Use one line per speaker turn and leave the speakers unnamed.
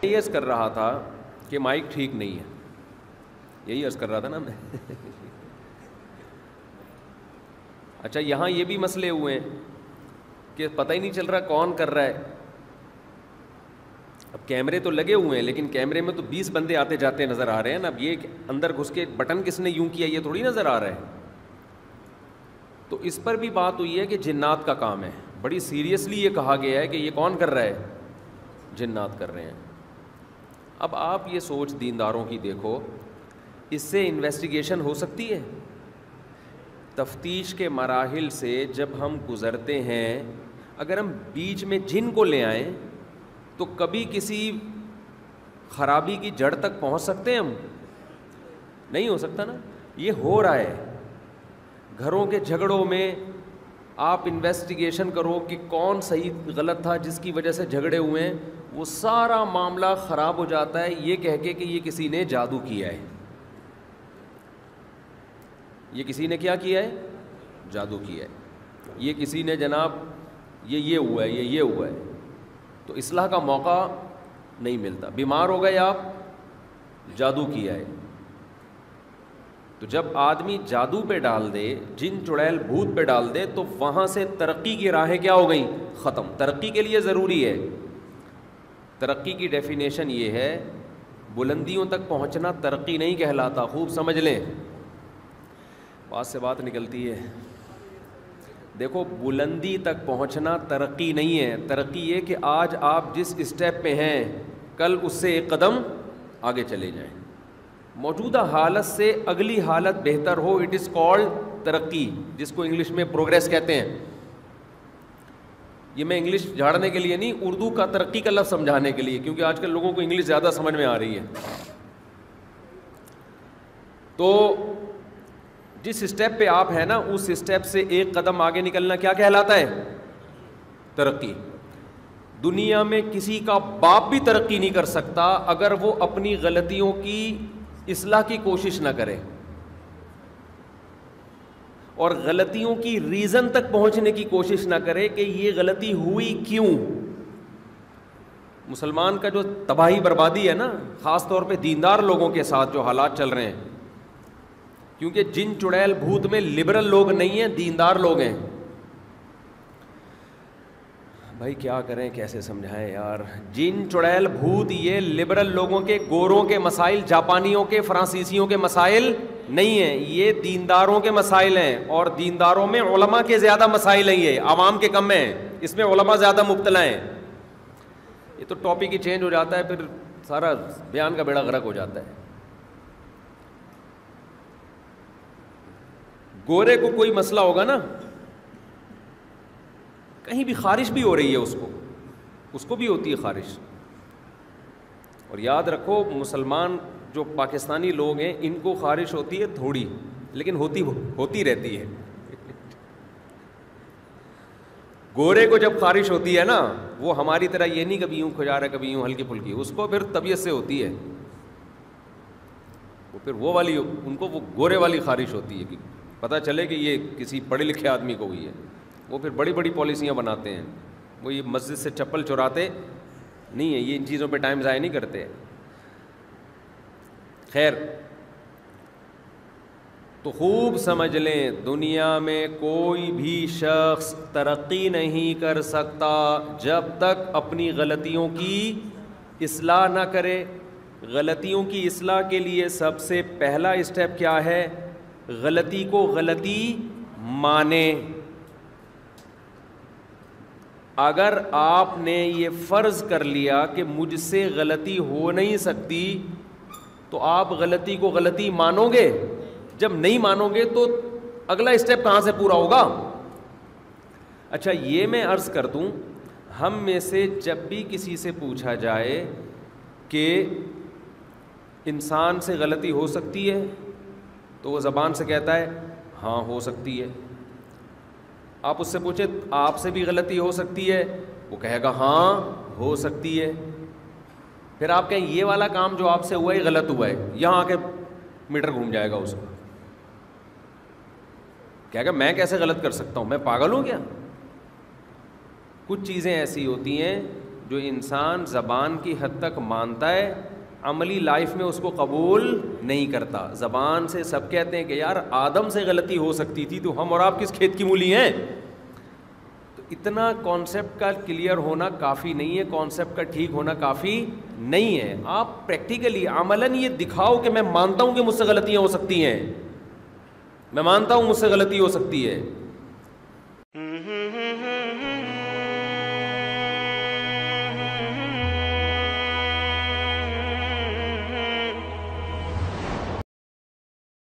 یہ عرض کر رہا تھا کہ مائک ٹھیک نہیں ہے, یہی عرض کر رہا تھا نا میں. اچھا یہاں یہ بھی مسئلے ہوئے ہیں کہ پتہ ہی نہیں چل رہا کون کر رہا ہے. اب کیمرے تو لگے ہوئے ہیں لیکن کیمرے میں تو 20 بندے آتے جاتے نظر آ رہے ہیں نا. اب یہ اندر گھس کے بٹن کس نے یوں کیا یہ تھوڑی نظر آ رہا ہے. تو اس پر بھی بات ہوئی ہے کہ جنات کا کام ہے, بڑی سیریسلی یہ کہا گیا ہے کہ یہ کون کر رہا ہے, جنات کر رہے ہیں. اب آپ یہ سوچ دینداروں کی دیکھو, اس سے انویسٹیگیشن ہو سکتی ہے. تفتیش کے مراحل سے جب ہم گزرتے ہیں, اگر ہم بیچ میں جن کو لے آئیں تو کبھی کسی خرابی کی جڑ تک پہنچ سکتے ہیں ہم؟ نہیں ہو سکتا نا. یہ ہو رہا ہے گھروں کے جھگڑوں میں. آپ انویسٹیگیشن کرو کہ کون صحیح غلط تھا جس کی وجہ سے جھگڑے ہوئے ہیں, وہ سارا معاملہ خراب ہو جاتا ہے یہ کہہ کے کہ یہ کسی نے جادو کیا ہے. یہ کسی نے کیا کیا ہے, جادو کیا ہے. یہ کسی نے جناب یہ ہوا ہے, یہ ہوا ہے. تو اصلاح کا موقع نہیں ملتا. بیمار ہو گئے آپ, جادو کیا ہے. تو جب آدمی جادو پہ ڈال دے, جن چڑیل بھوت پہ ڈال دے, تو وہاں سے ترقی کی راہیں کیا ہو گئیں, ختم. ترقی کے لیے ضروری ہے, ترقی کی ڈیفینیشن یہ ہے, بلندیوں تک پہنچنا ترقی نہیں کہلاتا. خوب سمجھ لیں, بات سے بات نکلتی ہے. دیکھو بلندی تک پہنچنا ترقی نہیں ہے. ترقی یہ کہ آج آپ جس اسٹیپ پہ ہیں کل اس سے ایک قدم آگے چلے جائیں, موجودہ حالت سے اگلی حالت بہتر ہو. اٹ از کالڈ ترقی, جس کو انگلش میں پروگریس کہتے ہیں. یہ میں انگلش جھاڑنے کے لیے نہیں, اردو کا ترقی کا لفظ سمجھانے کے لیے, کیونکہ آج کل لوگوں کو انگلش زیادہ سمجھ میں آ رہی ہے. تو جس اسٹیپ پہ آپ ہیں نا, اس اسٹیپ سے ایک قدم آگے نکلنا کیا کہلاتا ہے, ترقی. دنیا میں کسی کا باپ بھی ترقی نہیں کر سکتا اگر وہ اپنی غلطیوں کی اصلاح کی کوشش نہ کرے اور غلطیوں کی ریزن تک پہنچنے کی کوشش نہ کرے کہ یہ غلطی ہوئی کیوں. مسلمان کا جو تباہی بربادی ہے نا, خاص طور پہ دیندار لوگوں کے ساتھ جو حالات چل رہے ہیں, کیونکہ جن چڑیل بھوت میں لبرل لوگ نہیں ہیں, دیندار لوگ ہیں. بھائی کیا کریں, کیسے سمجھائیں یار. جن چڑیل بھوت یہ لبرل لوگوں کے, گوروں کے مسائل, جاپانیوں کے, فرانسیسیوں کے مسائل نہیں ہیں, یہ دینداروں کے مسائل ہیں. اور دینداروں میں علماء کے زیادہ مسائل ہیں, یہ عوام کے کم ہیں, اس میں علماء زیادہ مبتلا ہیں. یہ تو ٹاپک ہی چینج ہو جاتا ہے, پھر سارا بیان کا بیڑا غرق ہو جاتا ہے. گورے کو کوئی مسئلہ ہوگا نا, کہیں بھی خارش بھی ہو رہی ہے, اس کو بھی ہوتی ہے خارش. اور یاد رکھو مسلمان جو پاکستانی لوگ ہیں ان کو خارش ہوتی ہے تھوڑی, لیکن ہوتی رہتی ہے. گورے کو جب خارش ہوتی ہے نا, وہ ہماری طرح یہ نہیں کبھی یوں کھجا رہا کبھی یوں ہلکی پھلکی, اس کو پھر طبیعت سے ہوتی ہے. وہ پھر وہ والی ان کو وہ گورے والی خارش ہوتی ہے کہ پتہ چلے کہ یہ کسی پڑھے لکھے آدمی کو ہوئی ہے. وہ پھر بڑی بڑی پالیسیاں بناتے ہیں. وہ یہ مسجد سے چپل چراتے نہیں ہیں, یہ ان چیزوں پہ ٹائم ضائع نہیں کرتے. خیر, تو خوب سمجھ لیں, دنیا میں کوئی بھی شخص ترقی نہیں کر سکتا جب تک اپنی غلطیوں کی اصلاح نہ کرے. غلطیوں کی اصلاح کے لیے سب سے پہلا اسٹیپ کیا ہے, غلطی کو غلطی مانے. اگر آپ نے یہ فرض کر لیا کہ مجھ سے غلطی ہو نہیں سکتی, تو آپ غلطی کو غلطی مانو گے. جب نہیں مانو گے تو اگلا اسٹیپ کہاں سے پورا ہوگا. اچھا یہ میں عرض کر دوں, ہم میں سے جب بھی کسی سے پوچھا جائے کہ انسان سے غلطی ہو سکتی ہے, تو وہ زبان سے کہتا ہے ہاں ہو سکتی ہے. آپ اس سے پوچھیں آپ سے بھی غلطی ہو سکتی ہے, وہ کہے گا ہاں ہو سکتی ہے. پھر آپ کہیں یہ والا کام جو آپ سے ہوا ہے غلط ہوا ہے, یہاں آ کے میٹر گھوم جائے گا اس کو, کہے گا میں کیسے غلط کر سکتا ہوں, میں پاگل ہوں کیا. کچھ چیزیں ایسی ہوتی ہیں جو انسان زبان کی حد تک مانتا ہے عملی لائف میں اس کو قبول نہیں کرتا. زبان سے سب کہتے ہیں کہ یار آدم سے غلطی ہو سکتی تھی تو ہم اور آپ کس کھیت کی مولی ہیں. تو اتنا کانسیپٹ کا کلیئر ہونا کافی نہیں ہے, کانسیپٹ کا ٹھیک ہونا کافی نہیں ہے. آپ پریکٹیکلی عملاً یہ دکھاؤ کہ میں مانتا ہوں کہ مجھ سے غلطیاں ہو سکتی ہیں, میں مانتا ہوں مجھ سے غلطی ہو سکتی ہے,